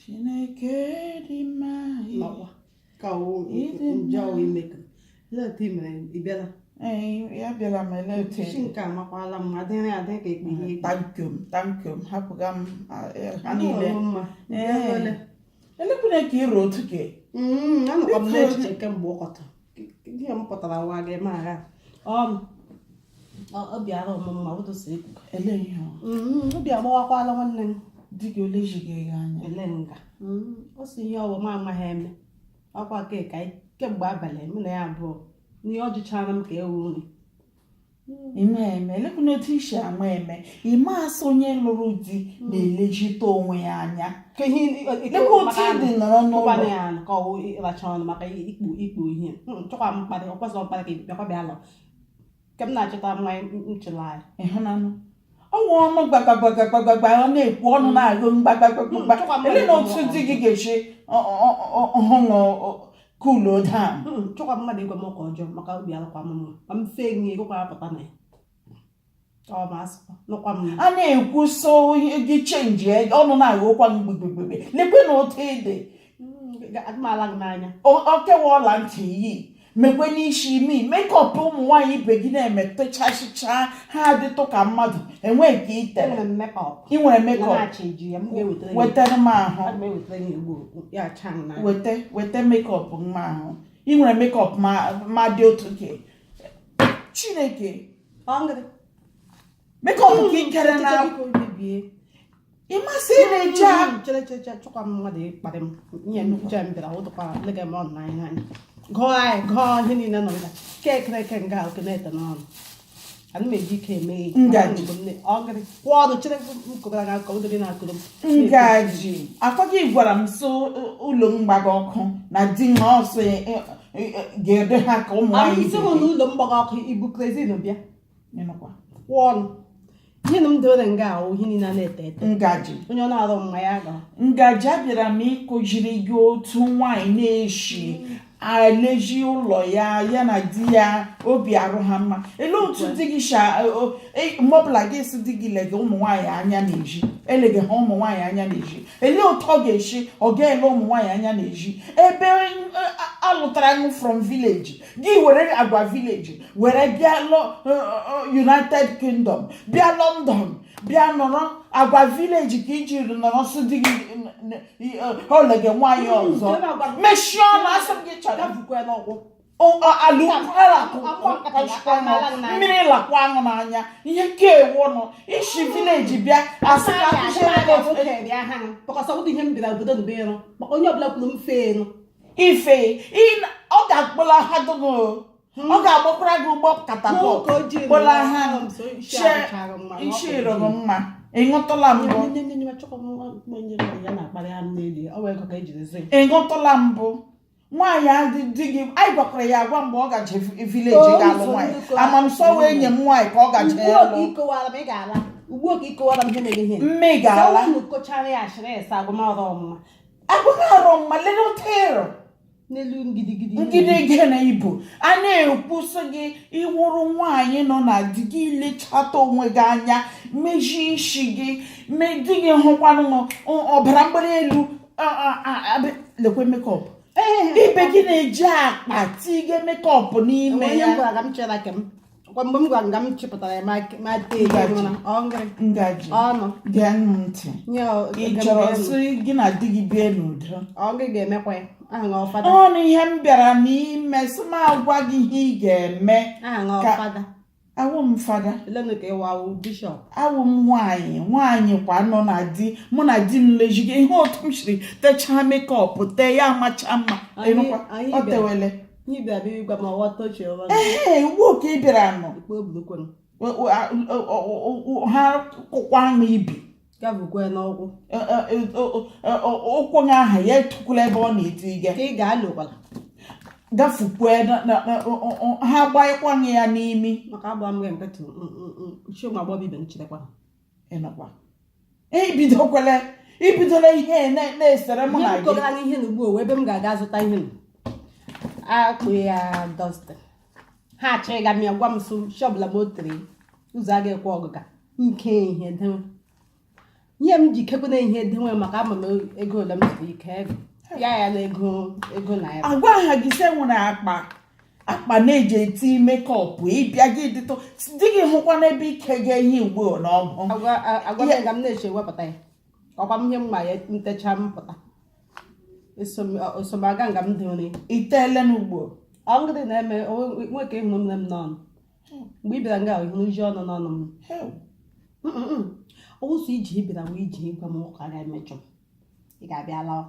Chineke dị mma. N'ọkwa ka o njọ imekọ leti mere ịbịala Ya bịara m elete. chi nke amakwala mma adịrị adị ka ekpe ihe Thank you. Hapụga m ha niile. mma Elekwune ka ịrụ otu ke. anọkwa m n'echiche kemgbe ụkọta ihe m pụtara wa gị ma agha obi ara ọmụma otu si ekwu Ele ihe obi agbawakwala nwanne m di gị ole jighị ya anya. ele nga o si ihe ọwụma amaghị eme ọkwa ka kemgbe abalị m na ya abụọ n'ihe ọ jụchara m ka ewu nri Ime eme elekwune otu isi ama eme ime asị onye lụrụ di na-elejite onwe ya anya. Lekwa otu ịdị nọrọ n'ụlọ. ya ka ọ ịracha ọnụ maka ikpu ihe chọkwa m mkparị ọkwasọ mkparị ka bịakwa bịa lọ ke m na-achọta nwa nchụla anyị Ịhụnanụ ọnwụ ọnụ gbagbagbagbagbagbagba ọ na-ekwu ọnụ na-agụ mgbagbagbagba ele na otu di gị ga-echi ọhụrụ kulo down. chọkwa mmadụ ịgwa m ọka ọjọọ maka obi alụkwa m mma ma m fee nye egokwa apụta na ya ọ ma asịkwa nụkwa m A na-ekwu so gị chenji ọnụ na-aghọkwa mgbegbegbegbe lekwe na otu ede adịmala gị n'anya okewa ọla ntị yi mekwe n'isi imi mekọp ụmụ nwaanyị ibe gị na-emetụchasịcha ha adịtụ ka mmadụ enweghị ka itere enwere m mekọp ị nwere mekọp na-achị eji ya m ga-ewetara ya wetara m ahụ aga m ewetara ya ugbo ya chan na weta mekọp mma ahụ ị nwere mekọp ma dị otu ke Chineke mekọp ka ị kere na ịmasị na-eje chere chọkwa m mmadụ ịkparị m nye nje m bịara ụtụkwa lega m ọnụ n'anya gụọ ihe niile nọ nga kekere nga oke na-ete n'ọnụ ana m eji ike eme kwụọ ọnụ chere nkụgara ga akọ ụdịrị na-akụrụ m ngaji akwaghị gwara m so ụlọ mgbaga ọkụ na di ha ọsọ ga-ede ha ka ụmụ nwaanyị isi hụ na ụlọ mgbaga ọkụ ibu krezin bịa ịnụkwa kwụọ ọnụ ihe na m dewere nga ahụ ihe niile na-ete ete ngaji onye ọ na-arụ mma ya ga ngaji abịara m ịkụziri gị otu nwaanyị na-eshi aleji ụlọ ya na di ya obi arụ ha mma ele otu di gị mọbụla gị esi di gị lege ụmụ nwaanyị anya na-eji elege ha ụmụ nwaanyị anya na-eji ele otu ọ ga-eshi ọ ga-ele ụmụ nwaanyị anya na-eji ebe alụtara anyị from village gị were agwa village were bịa United Kingdom bịa London bịa nọrọ agwa village ka iji nọrọ sụ di gị olege nwaanyị ọzọ mechie ọnụ asị m gị chọrọ mmiri lakwa aṅụ n'anya ihe nke ewu nọ isi vileji bịa asị onye ọbụla kwuru m fee ife ọ ga-akpọla ha dụgo ọ ga-agbakwara gị ụgbọ katapọt kpọla ha isi rụrụ mma ịṅụtụla mbụ ịṅụtụla mbụ nwaanyị adị di gị anyị gwakwara ya agwa mgbe ọ gaje vileji ga-alụ nwaanyị amamsọ wee nye m nwaanyị ka ọ gaje ya lụ mme ga-ala agụmarụ mma lelotero ngịdịgị na ibu a na-ekwusị gị ịwụrụ nwaanyị nọ na di gị lechata onwe gị anya mejie isi gị di gị hụkwanụ ọbara mgbali elu lekwe mekọp ibe gị na-eji akpa tige mekọp n'ime ya mgbe m gwara nga m chịpụtara ya ma tee ngaji gee ntị ị chọrọ sị gị na di gị bie n'udo ọ gị ga-emekwa ya ọnụ ihe m bịara n'ime sị m agwa gị ihe ị ga-eme awụ m fada awụ m nwaanyị kwa nọ na di mụ na di m lejigo ihe otu m siri techaa mekọp tee ya amacha mma ọ tewele ugbu ka ị bịara nọ ha kwụkwa aṅụ ibi ụkwụ gị aha ya etukwula ebe ọ na-eti gafukwe ha gbanyekwa ya n'imi ibidola ihe na-esere mụ na gị ebe m ga-aga zụta ihe akpụ ya dọsta ha achọghị ga mịa gwa m so shọbụla m otere ụzọ a ga-ekwe ọgụga nke ihe ihe m ji kekwe na ihe dị nwe maka ama m ego ole m zuru ike ego ya na ego naira agwa ha gị se nwere akpa na-eji eti mekọp ịbịa gị dịtụ dị gị hụkwa n'ebe ike gị ihe ugbo na ọgụ agwa ga m na-eche wepụta ya ọkwa m ihe mma ya ntecha m pụta esomaga nga m dị nri itele n'ugbo ọngịrị na-eme nwoke ịhụrụ nne m n'ọnụ mgbe ị bịara nga ịhụrụ ji ọnụ n'ọnụ m ụzọ iji bịara wee iji gwa m ụka ga-emejọ ị ga-abịa lawa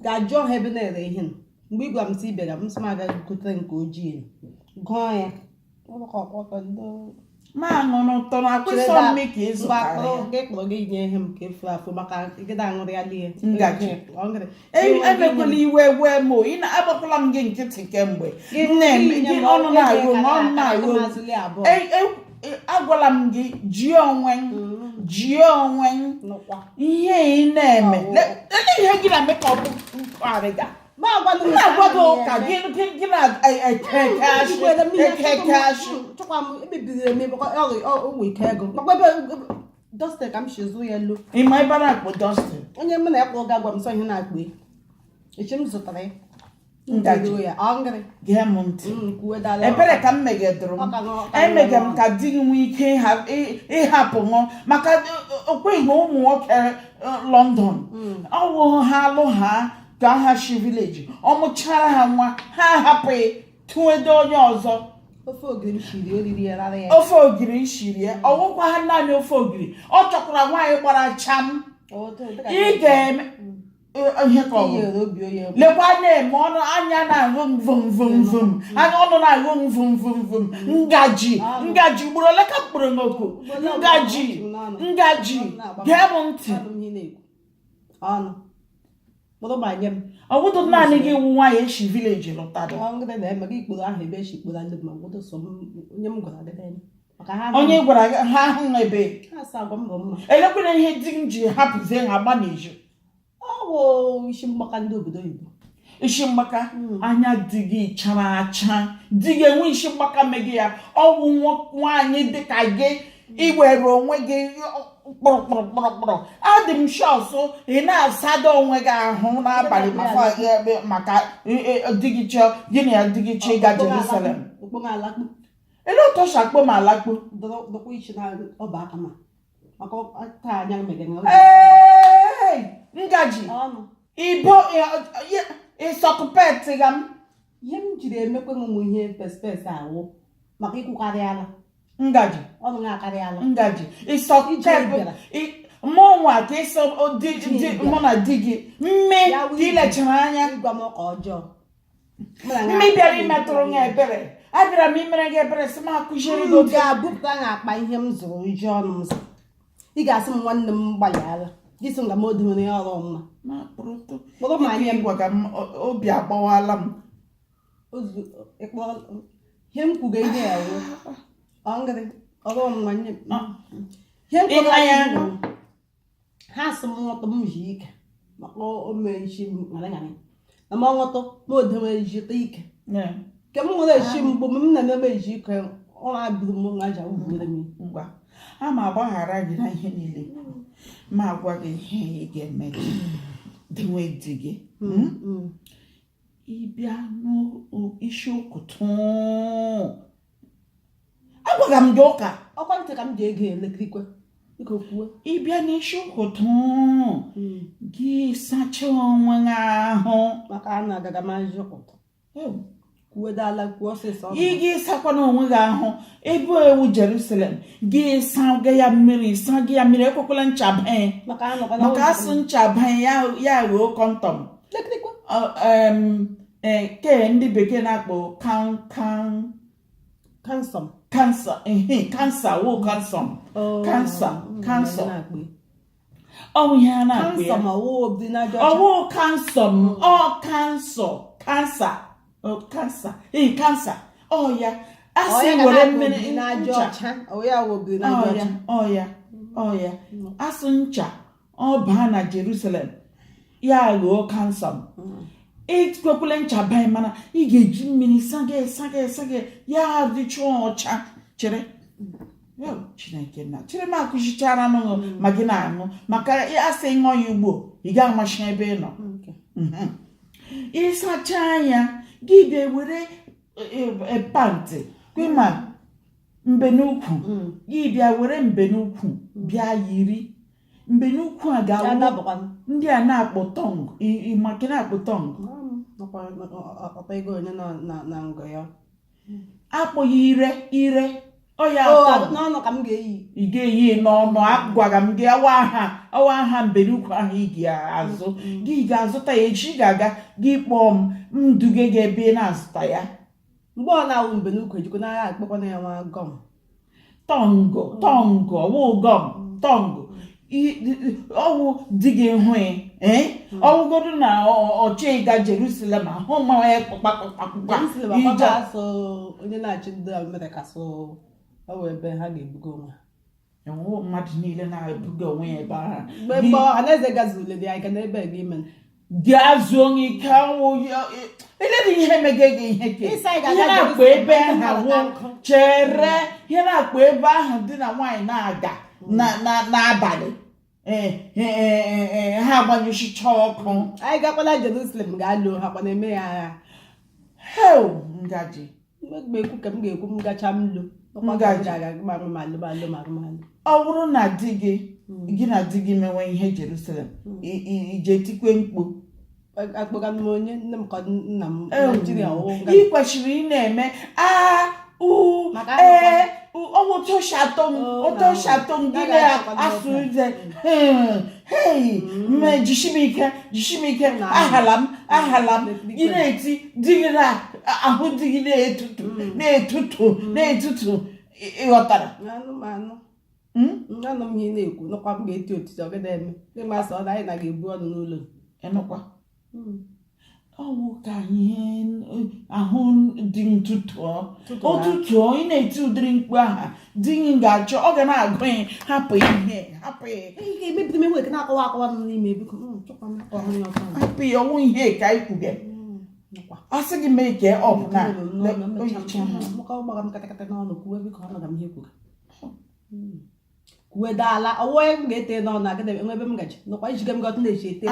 ga-ajụ ọha ebe na-ere ihe nọ mgbe ị gwara m si ịbịara m sị m agaghị gotere nke ojii gụọ ya ma ṅụrụ tọ na akwụsọ mme ka ịzụtara ya kpọrọ gị nye ihe m ka efu afụ maka ịgịda aṅụrị ya lie ngaji emekwala iwe wee mo ị na-agbakwala m gị nkịtị kemgbe gị ọnụ na-arụ agwala m gị jie onwe ihe ị na-eme ihe gị na mekọp arịga na-agwado ụka gị na-ekeke ashị dọstin ka m shizu ya elu ịma ebe a na-akpọ dọstin onye m na-ekpọ ga agwa m sọ ihe na-akpụ echi m zụtara ya ngaji ya ọngịrị gee m ntị ebere ka m megedụrụ m emege m ka di gị nwee ike ịhapụ ṅụ maka okweghị na ụmụ nwoke London ọwụ ha alụ ha ga ha shi vileji ọ mụchara ha nwa ha hapụghị tụedo onye ọzọ ofe ogiri shiri ya ofe ogiri shiri ya ọwụkwa ha naanị ofe ogiri ọ chọkwara nwaanyị gbara cham ị ga-eme ihe ka lekwa na-eme ọnụ anya na-ahụ mvomvomvom anya ọnụ na-ahụ mvomvomvom ngaji ugboro ole ka mkpụrụ n'oku ngaji gee m ntị ọbụdụ naanị gị iwu nwaanyị eshi vileji lụtara onye gwara ha ahụ ebe elekwere ihe di m ji hapụzie ha gba n'eju isi mgbaka ndị obodo oyibo isi mgbaka anya dị gị chara acha di gị enwe isi mgbaka megị ya ọwụ nwaanyị dịka gị iwere onwe gị kpọrọkpọrọkpọrọ adị m shọsụ ị na-asado onwe gị ahụ n'abalị maka di gị chọọ gị na ya di gị chọọ ịga Jerusalem ele ụtọ shakpo ma alakpo ngaji ibo ịsọkụpet ga m ihe m jiri emekwe ụmụ ihe pespes ahụ maka ikwukarịala ngaji ọnụ na-akarịala ngaji ịsọkụpet mụnwa ka ịsọ mụ na di gị mme ka ilechara anya mme bịara imetụrụ ya ebere abịara m imere gị ebere sị m akụziri gị otu ga-abụpụta na akpa ihe m zụrụ iji ọnụ m zụrụ ị ga-asị m nwanne m gbalịala gị sị nga m odewere ya ọrụ mma kpọrọ m anya gwaga m obi agbawala m ihe m kwuga ihe ya ọngịrị ọrụ ọmụma nye ha sị m nghọtụ m ji ike maka ome isi ṅarịṅarị na m ọṅụtụ m odewe jite ike ke m nwere echi mgbe m na-eme eji ike ọ na-abịrị m ngaja ugwure m ngwa a ma agbaghara gị na ihe niile ma agwa gị ihe ị ga-eme gị dịnwe di gị ịbịa n'isiokwu agwaga m gị ụka ọkwa ntị ka m ji ego elekirikwe ịbịa n'isiokwu gị sachaa onwe gị ahụ maka a na-agaga mazi ụkụtụ kwuedala kwuo ọsịsọ ị gị sakwa n'onwe gị ahụ ebe ewu Jerusalem gị saga ya mmiri ekwekwala nchabanye maka asụ nchabanye ya ruo kọntọm ke ndị bekee na-akpọ kansa ọwụ ihe a na-akpọ ya ọwụ kansa ọya asị were mmiri ọya asụ ncha ọ baa na Jerusalem ya ghọọ kansa ekwekwele ncha banye mana ị ga-eji mmiri saga ya dịchụọ ọcha chere Chineke na chere m akụchichara n'ụlọ ma gị na-aṅụ maka asị ṅụọ ya ugbo ị ga amachi ebe ị nọ ịsacha anya gị bịa were pantị kwema mbenukwu gị bịa were mbenukwu bịa yiri mbenukwu a ga-awụ ndị a na-akpọ tọng maka na-akpọ tọng akpọghị ire ọya n'ọnụ ka m ga-eyi ị ga-eyi n'ọnụ agwara m gị awa aha mbenukwu ahụ ị ga-azụ gị ga-azụta ya echi ga-aga gị kpọọ m nduge gị ebe ị na-azụta ya mgbe ọ na-awụ mbenukwu ejikọ n'agha akpọkwana ya nwa gọm tọngụ ọwụ gọm tọngụ ọwụ dị gị hụ ọwụgodu na ọchị ga Jerusalem ahụ mmanwa ya kpakpakpakpakpa onye na-achị ndị Amerịka so ọ wụ ebe ha ga-ebuga onwe enwe mmadụ niile na-ebuga onwe ya ebe ahụ mgbe Anaeze gazurule dị aka n'ebe gị ime gaa zuo onye ike eledị ihe mege gị ihe na-akpọ ebe ahụ chere ihe na-akpọ ebe ahụ dị na nwaanyị na-aga n'abalị ha agbanyụchicha ọkụ anyị gakwala Jerusalem ga-alụ ha kwana eme ya agha ngaji ekwu ka m ga-ekwu m gacha m lu ọ bụrụ na gị na di gị mewe ihe Jerusalem ije tikwe mkpu akpọga m onye nne m ka nna m Naijiria ị kwesịrị ị na-eme ụtọ shatong gị na-asụ uze jishimike ahala m gị na-eti di gị na ahụ di gị na-etutu ịghọtara anụ m ihe na-ekwu nọkwa m ga-eti otiti ọ gịda eme ịmasị ọ na anyị na ga-ebu ọnụ n'ụlọ enụkwa ọwụ ka ihe ahụ dị ụtụtụ ị na-eti ụdịrị mkpu aha di gị ga-achọ ọ ga na-agụ ya hapụ ya ọwụ ihe ka anyị kwuge asị gị mee ka ọ bụ na kwuedala ọwụ m ga-ete n'ọnụ agada enwe ebe m gaji nọkwa ijige m gọtụ na-eji ete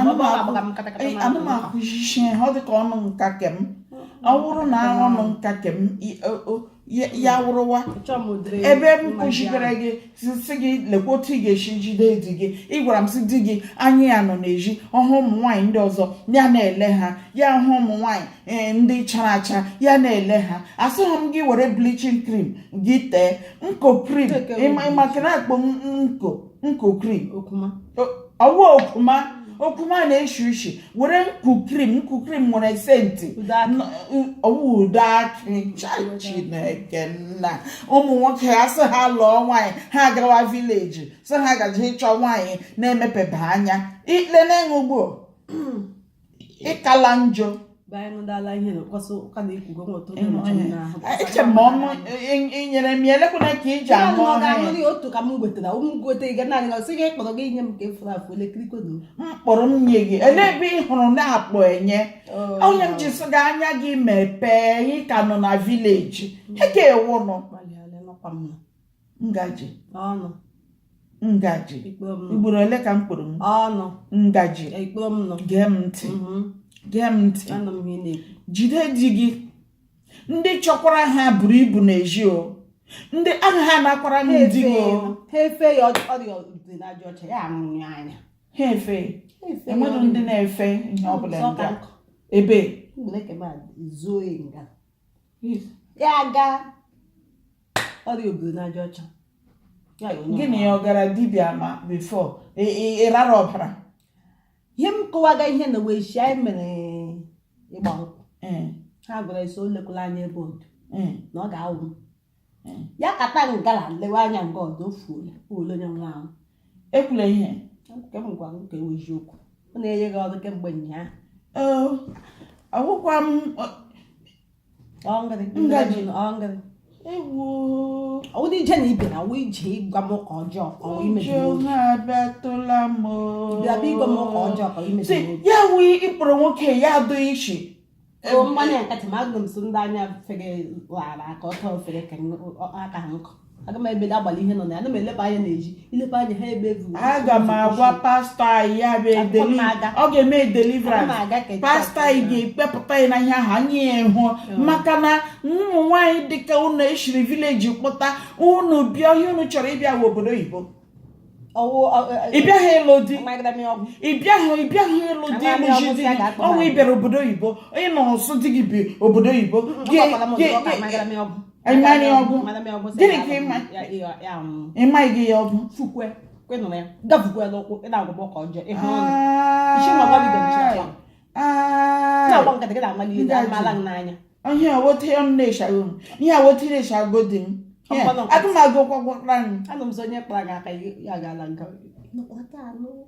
anụmakwụchiche ọ dị ka ọnụ nka kem ọ bụrụ na ọnụ nka kem ya wụrụwa ebe m kụzigara gị si gị lekwa otu ị ga-esi jide di gị ị gwara m si di gị anya ya nọ n'ezi ọhụ ụmụ nwaanyị ndị ọzọ ya na-ele ha ya hụ ụmụ nwaanyị ndị chara acha ya na-ele ha asịghị m gị were bleaching cream gị tee nko cream maka na akpọ nko cream ọwụ okuma na-eshi ushi were nku cream nwere senti ọwụ udo akị Chineke nna ụmụ nwoke asị ha lụọ nwaanyị ha gawa vileji sị ha gaji ịchọ nwaanyị na-emepebe anya ilele ugbo ịkala njọ eche m ọnụ inyere m ya elekwana ka iji anụ ọhịa otu ka m gwetara gote ga naanị ọsị gị kpọrọ gị ihe m ka efuru afụ elekirikodo mkpọrọ m nye gị ele ebe ị hụrụ na-akpọ enye onye m ji sị gị anya gị mepee ị ka nọ na vileji eke ewunụ ngaji ugboro ole ka m kpọrọ m ngaji gee m ntị jide di gị ndị chọkwara ha buru ibu n'ezi o ndị aha ha nakwara ndị di gị ha efe ya ọrịa ọdịnala ọcha ya amụrụ anya ha efe enwere ndị na-efe ihe ọbụla ndị ebe ya ga ọrịa ọdịnala ọcha gịnị ya ọ gara dibịa ma bifo ịrara ọbara ihe m kọwaga ihe na weshi anyị mere ịgba nkwụ ha gwara esi olekwala anya ebe ọdụ na ọ ga-awụ ya kata ngala lewe anya nga ọdụ ofuola onye nwa ahụ ekwula ihe nke m gwara nke eziokwu ọ na-enye gị ọrụ kemgbe ụnyaahụ ọgwụkwa m ngaji ewu ọwụdị ije na ibe na ọwụ ije ịgwa m ụka ọjọọ ọwụ imebi abịatụla m bịabịa ịgwa m ụka ọjọọ ka imebi ya wụ ịkpọrọ nwoke ya adụ iche mmanya nkatị ma agụ m so ndị anya fere lara aka ọtọ ofere ka aka ha nkọ aga m ebe agbali ihe nọ na ya ana m eleba anya na-eji ileba anya ha ebe evu aga m agwa pastọ anyị ya bụ ọ ga-eme deliverance pastọ anyị ga-ekpepụta ya na ihe ahụ anyị ịhụ maka na ụmụ nwaanyị dịka unu eshiri vileji kpụta unu bịa ihe unu chọrọ ịbịa obodo oyibo ịbịaghị ịlụ di ịbịaghị ịlụ di ịlụji di ọnwa ịbịara obodo oyibo onye nọ nso di gị bi obodo oyibo ịmanya ọgwụ gịnị ka ịmaghị gị ya ọgwụ ihe awote ya na-eshago ihe awote na-eshago di m agụmagụ kwakwara anyị ana m onye kpara gị aka ya gaala nka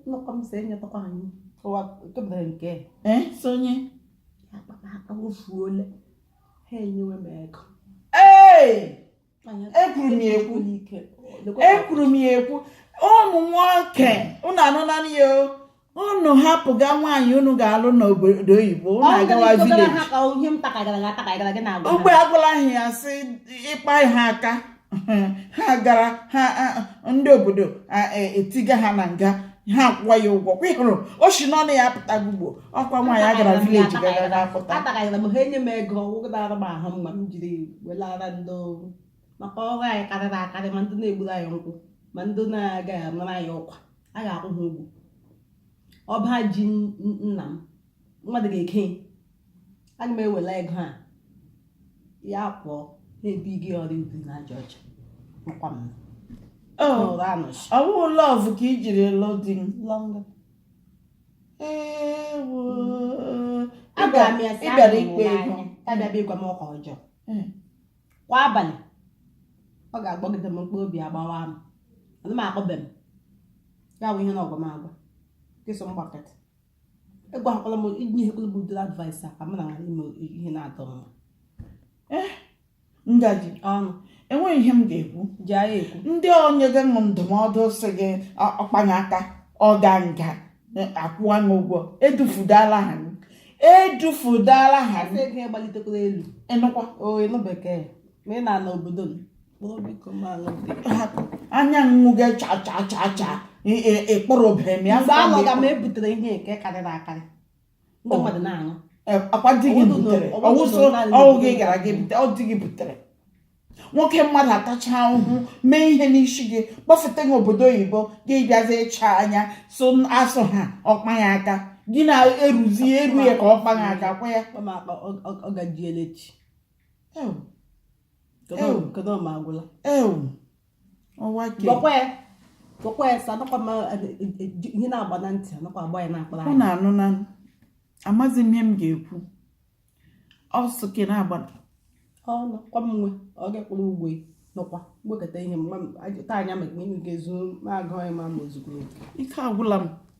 nọkwa m sị enyetakwa anyị ụwa kebere nke sonye aka ofuole ha enyewe m ego ekwuru m ya ekwu ụmụ nwoke unu anụna ya unu hapụga nwaanyị unu ga-alụ n'obodo oyibo unu agawa vileji ugbe agwala ha ya sị ịkpa ha aka ha gara ha ndị obodo etiga ha na nga ha akwụwa ya ụgwọ kwịhụrụ o si n'ọnụ ya apụtago ugbo ọkwa nwaanyị agara vileji gara apụta atagara m ha enye m ego wụgara m ahụ mma m jiri welara ndị maka ọrụ anyị karịrị akarị ma ndị na-egburu anyị nkwụ ma ndị na-agaghị amara anyị ụkwa a ga-akwụ ha ụgwọ ọba ji nna m mmadụ ga-eke aga m ewela ego a ya pụọ na-ebi gị ọrụ ubi na aja ọcha nkwa m ọwụ lọvụ ka i jiri lụ di m ịbịara ikpe ego abịa ịgwa m ọka ọjọọ kwa abalị ọ ga-agbagide m mkpa obi agbawa m ana m akpọbe m ya bụ ihe na ọgwa m agwa keso mgbakọta ịgwa akwala m inye hekwala m udiri advaịs a ka m na ghara ime ihe na-atọ mma ngaji ọnụ enweghị ihe m ga-ekwu ji agha ekwu ndị onye gị m ndụmọdụ sị gị ọkpanya aka ọga nga akwụwa m ụgwọ edufudala ha ego ịgbalitekwara elu ịnụkwa ịnụ bekee ma ị na-ana obodo anya nwu gị cha ịkpọrọbere m ya mgbe alọga m ebutere ihe nke karịrị akarị ndị mmadụ na-aṅụ akwa di gị butere ọwụso ọwụ gị gara gị bute ọ di gị butere nwoke mmadụ atacha ahụhụ mee ihe n'isi gị kpọfete gị obodo oyibo gị bịazi ịcha anya so asụ ha ọkpa ya aka gị na-eruzi eru ya ka ọkpa ya aka kwa ya akpa ọ gajiela echi kedu ma agwụla gọkwa sa anakwa m ihe na-agba na ntị anakwa agba ya na-akpara anyị na-anụ na amaghị m ihe m ga-ekwu ọsụ ke na-agba kwa m nwe ọ ga-ekpụrụ ugbo nọkwa gbekọta ihe taa anya maka ime ga-ezu ma agụ anyị ma ozugbo ike agwụla m